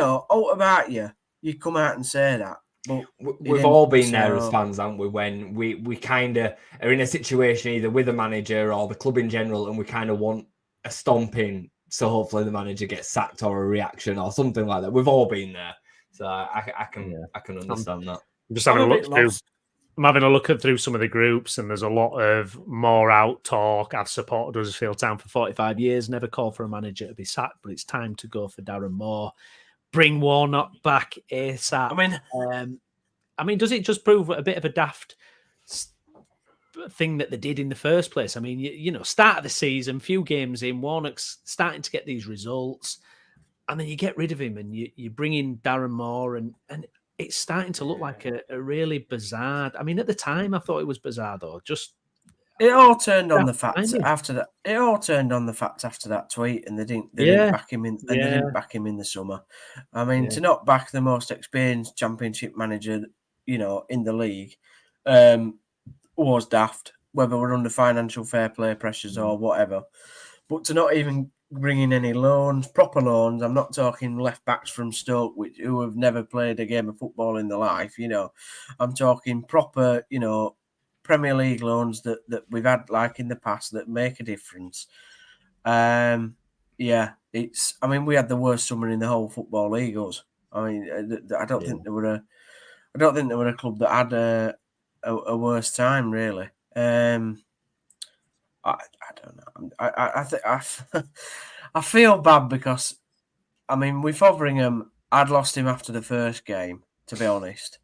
out about you come out and say that. But we've all been there as fans, haven't we? When we kind of are in a situation either with a manager or the club in general, and we kind of want a stomping, so hopefully the manager gets sacked or a reaction or something like that. We've all been there, so I can understand that. I'm just having a look through. I'm having a look through some of the groups, and there's a lot of more out talk. I've supported Huddersfield Town for 45 years, never called for a manager to be sacked, but it's time to go for Darren Moore. Bring Warnock back ASAP. I mean, does it just prove a bit of a daft thing that they did in the first place? I mean, you know, start of the season, few games in, Warnock's starting to get these results, and then you get rid of him and you bring in Darren Moore, and it's starting to look like a really bizarre. I mean, at the time, I thought it was bizarre though. It all turned on the facts after that. It all turned on the facts after that tweet, and they didn't back him in, and they didn't back him in the summer. I mean, to not back the most experienced Championship manager, you know, in the league, was daft. Whether we're under financial fair play pressures or whatever, but to not even bring in any loans, proper loans. I'm not talking left backs from Stoke, who have never played a game of football in their life. You know, I'm talking proper, you know, Premier League loans that we've had like in the past that make a difference. Yeah, it's. I mean, we had the worst summer in the whole football league. I mean, I don't think there were a club that had a worse time really. I don't know. I think I feel bad because, I mean, with Fotheringham, I'd lost him after the first game, to be honest,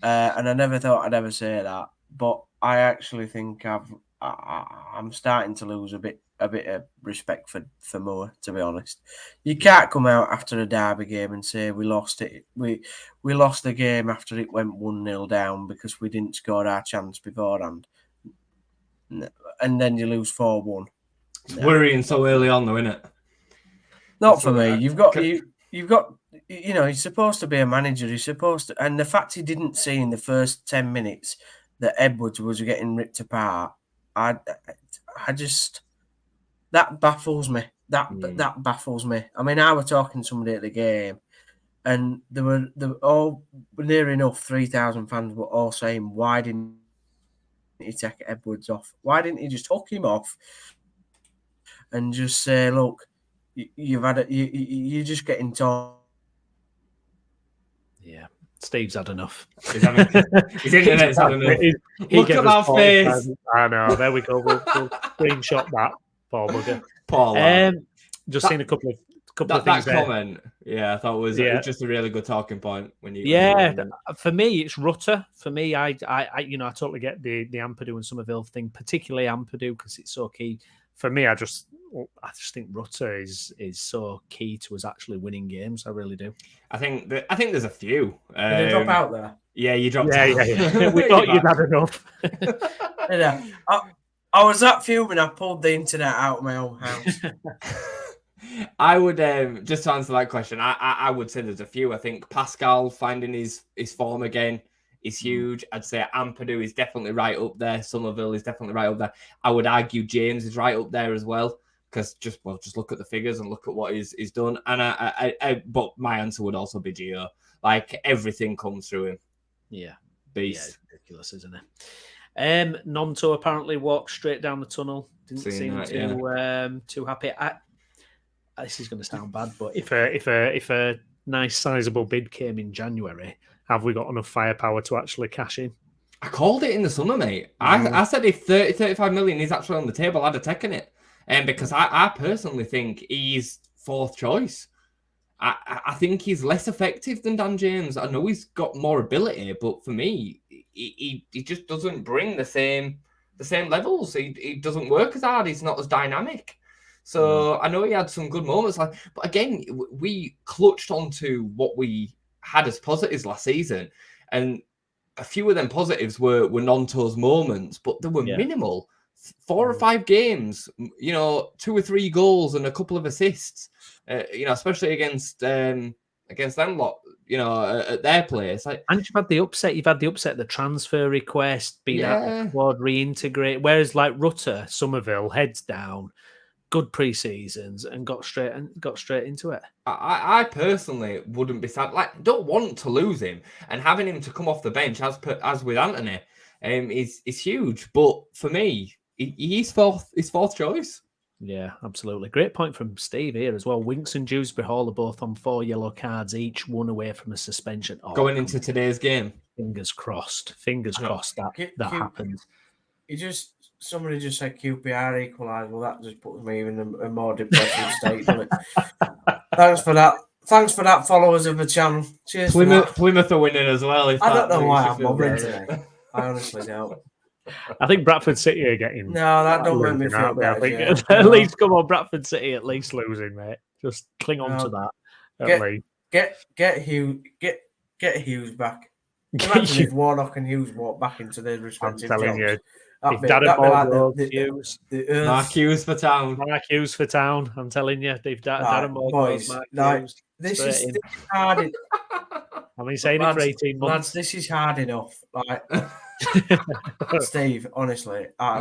and I never thought I'd ever say that. But I actually think I'm starting to lose a bit of respect for Moore, to be honest. You can't come out after a derby game and say we lost it. We lost the game after it went 1-0 down because we didn't score our chance beforehand. And then you lose 4-1. It's worrying so early on, though, isn't it? Not for me. You've got, you know, he's supposed to be a manager. He's supposed to, and the fact he didn't see in the first 10 minutes that Edwards was getting ripped apart, I just, that baffles me. That baffles me. I mean, I was talking to somebody at the game, and they were all near enough 3,000 fans were all saying, why didn't he take Edwards off? Why didn't he just hook him off and just say, look, you've had you're just getting torn. Yeah, Steve's had enough. His internet's had enough. Look at our face. I know. There we go. We'll screenshot that. Poor bugger. Paul. Just seen a couple of things. That comment, I thought it was just a really good talking point when you. For me, it's Rutter. For me, I totally get the Ampadu and Somerville thing, particularly Ampadu because it's so key. For me, I just think Rutter is so key to us actually winning games. I really do. I think there's a few. Did you drop out there? Yeah, you dropped out. Yeah. We thought you'd had enough. I was that fuming. I pulled the internet out of my own house. I would just to answer that question. I would say there's a few. I think Pascal finding his form again is huge. I'd say Ampadu is definitely right up there. Somerville is definitely right up there. I would argue James is right up there as well because just look at the figures and look at what he's done. And but my answer would also be Gio. Like everything comes through him. Yeah, beast. Yeah, it's ridiculous, isn't it? Nonto apparently walked straight down the tunnel. Didn't seem too happy. This is going to sound bad, but if a nice sizable bid came in January, have we got enough firepower to actually cash in? I called it in the summer, mate. I said if 35 million is actually on the table, I'd have taken it. Because I personally think he's fourth choice. I think he's less effective than Dan James. I know he's got more ability, but for me, he just doesn't bring the same levels. He doesn't work as hard. He's not as dynamic. So I know he had some good moments, but again, we clutched onto what we had as positives last season, and a few of them positives were Nonto's moments, but they were minimal. 4 or 5 games, 2 or 3 goals and a couple of assists. Especially against them lot, at their place. And you've had the upset. The transfer request, be that squad reintegrate. Whereas like Rutter, Somerville, heads down. Good pre-seasons and got straight into it. I personally wouldn't be sad. Like, don't want to lose him, and having him to come off the bench as with Anthony, is huge. But for me, he's fourth choice. Yeah, absolutely. Great point from Steve here as well. Winks and Dewsbury Hall are both on 4 yellow cards each, one away from a suspension. Going into today's game. Fingers crossed. Fingers crossed that happens. Somebody just said QPR equalised. Well, that just puts me in a more depressive state, doesn't it? Thanks for that. Thanks for that, followers of the channel. Cheers. Plymouth are winning as well. I don't know why I'm mobbing today. I honestly don't. I think Bradford City are getting. No, that don't make me feel better. I think at least come on, Bradford City at least losing, mate. Just cling on to that. At least. Get Hughes back. Imagine if Warnock and Hughes walk back into their respective jobs. You. If Darren Hughes, Mark Hughes for town. Mark Hughes for town. I'm telling you, if Darren boys, this is hard. I mean, saying it for 18 months. Lads, this is hard enough. Like Steve, honestly, I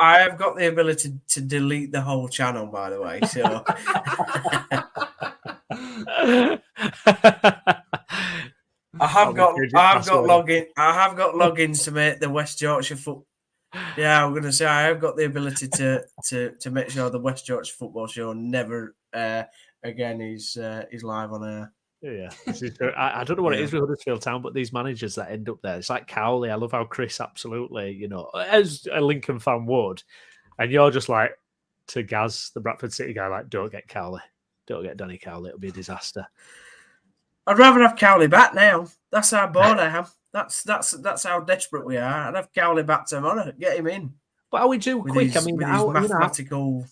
have got the ability to delete the whole channel. By the way, so. I have got logins to make the West Yorkshire foot. Yeah, I'm gonna say I have got the ability to make sure the West Yorkshire Football Show never again is live on air. Yeah, I don't know what it is with Huddersfield Town, but these managers that end up there, it's like Cowley. I love how Chris absolutely, as a Lincoln fan would, and you're just like to Gaz, the Bradford City guy, like, don't get Cowley, don't get Danny Cowley, it'll be a disaster. I'd rather have Cowley back now. That's how bored I am. That's how desperate we are. I'd have Cowley back tomorrow. Get him in. But how we do quick? His mathematical.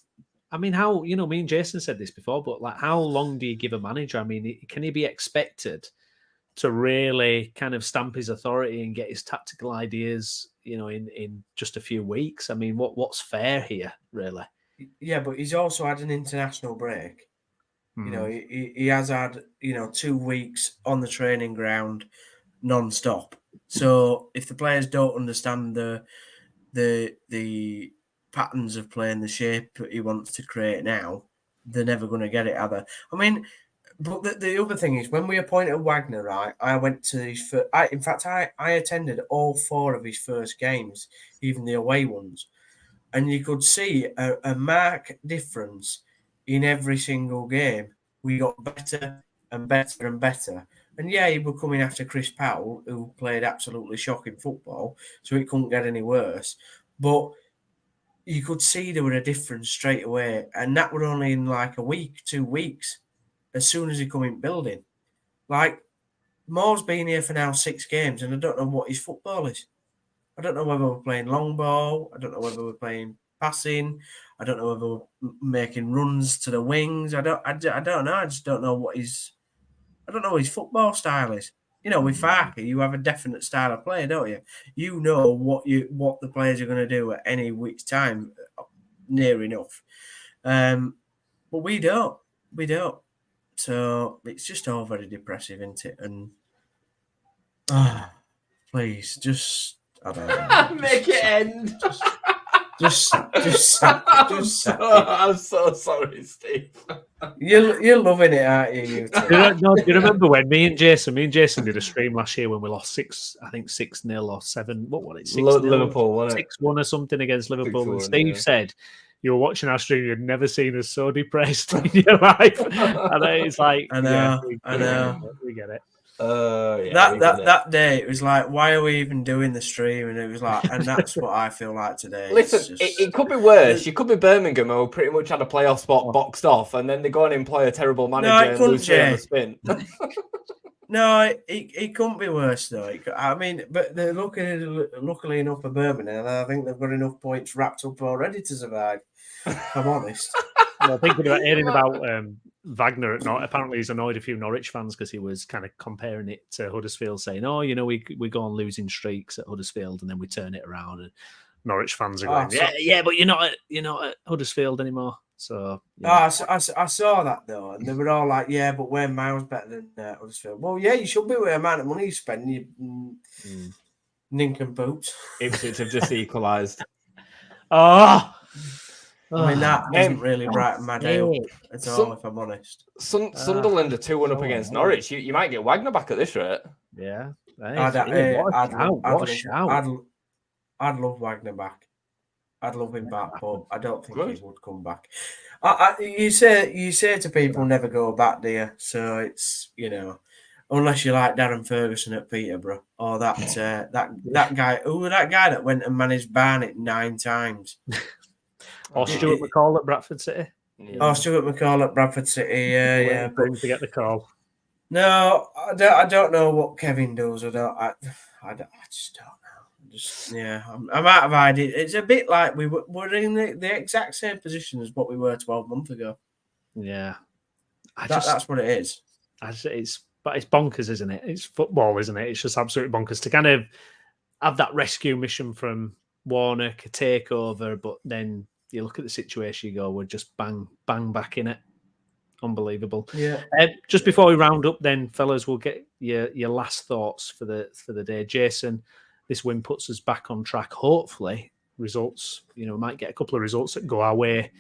Me and Jason said this before, but like, how long do you give a manager? I mean, can he be expected to really kind of stamp his authority and get his tactical ideas, in just a few weeks? I mean, what's fair here, really? Yeah, but he's also had an international break. He has had 2 weeks on the training ground non-stop. So if the players don't understand the patterns of playing, the shape that he wants to create now, they're never going to get it, are they? I mean, but the other thing is, when we appointed Wagner, right, I went to his first. I attended all 4 of his first games, even the away ones, and you could see a marked difference. In every single game, we got better and better and better. And yeah, he was coming after Chris Powell, who played absolutely shocking football, so it couldn't get any worse. But you could see there were a difference straight away. And that were only in like a week, 2 weeks, as soon as he come in building. Like, Moore's been here for now 6 games, and I don't know what his football is. I don't know whether we're playing long ball. I don't know whether we're playing passing. I don't know whether we're making runs to the wings. I don't know. I just don't know what his football style is. With Farker, you have a definite style of play, don't you? You know what the players are going to do at any week's time, near enough. But we don't. So it's just all very depressive, isn't it? And please, just I don't know. Make it end. I'm so sorry, Steve. You're loving it, aren't you? Do you remember when me and Jason did a stream last year when we lost 6-0 or 7? What was it? 6-0, Liverpool, wasn't it? 6-1 or something against Liverpool. And Steve said you were watching our stream, you'd never seen us so depressed in your life. And it's like, I know. We get it. That day it was like, why are we even doing the stream? And it was like, and that's what I feel like today. Listen, it could be worse. You could be Birmingham, who pretty much had a playoff spot boxed off, and then they go and employ a terrible manager and lose on the spin. No, it couldn't be worse though. I mean, but they're luckily enough for Birmingham, and I think they've got enough points wrapped up already to survive. If I'm honest. Well, thinking about hearing about Wagner at Norwich, apparently he's annoyed a few Norwich fans because he was kind of comparing it to Huddersfield, saying, we go on losing streaks at Huddersfield and then we turn it around. And Norwich fans are going, but you're not at Huddersfield anymore. So I saw that though, and they were all like, yeah, but we're miles better than Huddersfield. Well, yeah, you should be with the amount of money you spend, you nincompoops. Ipswich have just equalised. I mean, that doesn't really brighten my day up at all, if I'm honest. Sunderland are 2-1 up against Norwich. You might get Wagner back at this rate. Yeah. I'd love Wagner back. I'd love him back, but I don't think he would come back. You say to people, never go back, do you? So it's, Unless you like Darren Ferguson at Peterborough or that guy. Who was that guy that went and managed Barnet 9 times? Or Stuart McCall at Bradford City. Yeah. Oh, Stuart McCall at Bradford City. Yeah. But to get the call. No, I don't know what Kevin does. I just don't know. I'm out of idea. It's a bit like we're in the exact same position as what we were 12 months ago. Yeah, that's what it is. But it's bonkers, isn't it? It's football, isn't it? It's just absolutely bonkers to kind of have that rescue mission from Warnock, a takeover, but then you look at the situation, you go, we're just bang back in it. Unbelievable. Yeah. Just before we round up, then, fellas, we'll get your last thoughts for the day. Jason, this win puts us back on track. Hopefully, results. We might get a couple of results that go our way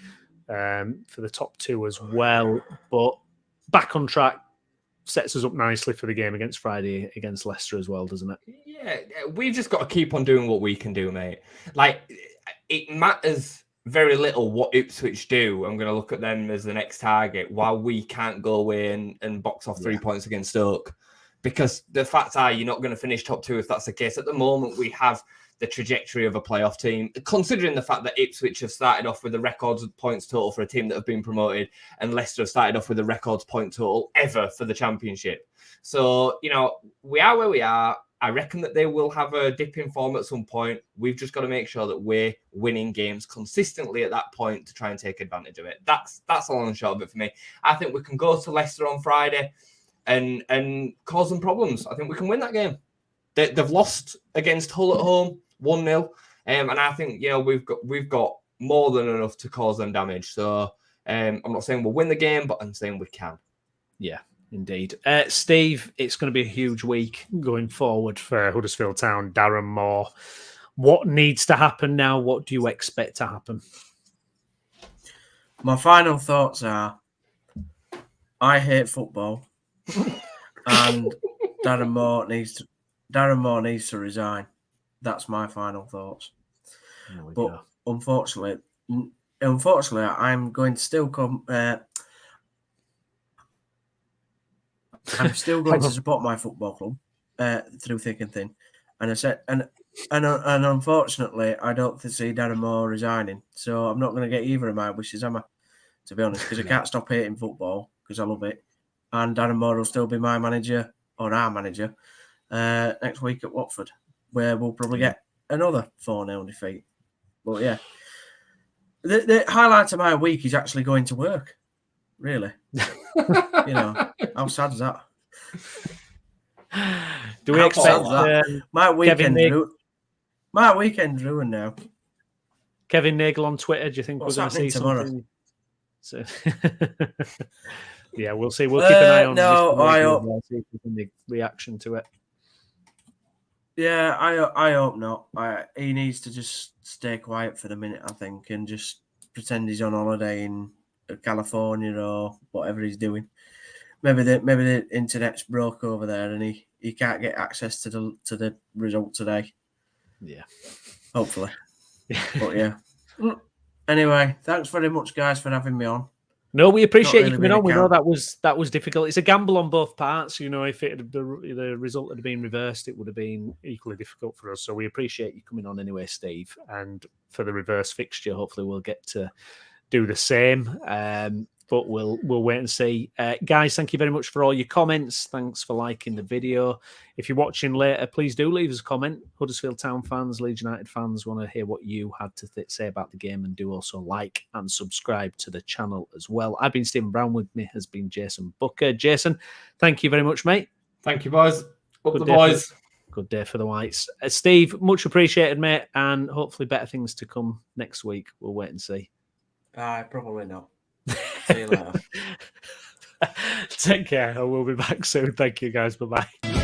for the top 2 as well. But back on track. Sets us up nicely for the game against Friday against Leicester as well, doesn't it? Yeah, we've just got to keep on doing what we can do, mate. Like, it matters very little what Ipswich do. I'm going to look at them as the next target while we can't go away and box off 3 points against Stoke. Because the facts are you're not going to finish top 2 if that's the case. At the moment, we have the trajectory of a playoff team, considering the fact that Ipswich have started off with the records points total for a team that have been promoted, and Leicester have started off with the records point total ever for the Championship. So, we are where we are. I reckon that they will have a dip in form at some point. We've just got to make sure that we're winning games consistently at that point to try and take advantage of it. That's the long and short of it for me. I think we can go to Leicester on Friday and cause them problems. I think we can win that game. They've lost against Hull at home 1-0, and I think we've got more than enough to cause them damage. So I'm not saying we'll win the game, but I'm saying we can. Yeah, indeed. Steve, it's going to be a huge week going forward for Huddersfield Town. Darren Moore, what needs to happen now? What do you expect to happen? My final thoughts are: I hate football, and Darren Moore needs to resign. That's my final thoughts. But unfortunately, I'm going to still come. I'm still going to support my football club through thick and thin. And I said, and unfortunately, I don't see Darren Moore resigning. So I'm not going to get either of my wishes, am I? To be honest, because I can't stop hating football because I love it. And Darren Moore will still be my manager or our manager next week at Watford, where we'll probably get another 4-0 defeat. But yeah, the highlight of my week is actually going to work. Really, how sad is that? Do we expect my weekend? My weekend's ruined now. Kevin Nagel on Twitter. Do you think we're going to see tomorrow? Something? So, yeah, we'll see. We'll keep an eye on. No, I hope. See if we can make reaction to it. Yeah, I hope not. He needs to just stay quiet for the minute, I think, and just pretend he's on holiday in California or whatever he's doing. Maybe the internet's broke over there and he can't get access to the result today. Yeah, hopefully. But yeah. Anyway, thanks very much, guys, for having me on. No, we appreciate you coming on. We know that was difficult. It's a gamble on both parts. If the result had been reversed, it would have been equally difficult for us. So we appreciate you coming on anyway, Steve. And for the reverse fixture, hopefully we'll get to do the same. But we'll wait and see. Guys, thank you very much for all your comments. Thanks for liking the video. If you're watching later, please do leave us a comment. Huddersfield Town fans, Leeds United fans want to hear what you had to say about the game, and do also like and subscribe to the channel as well. I've been Stephen Brown. With me has been Jayson Booker. Jason, thank you very much, mate. Thank you, boys. Up the boys. Good day for the Whites. Steve, much appreciated, mate, and hopefully better things to come next week. We'll wait and see. Probably not. See you later. Take care. I will be back soon. Thank you, guys. Bye-bye.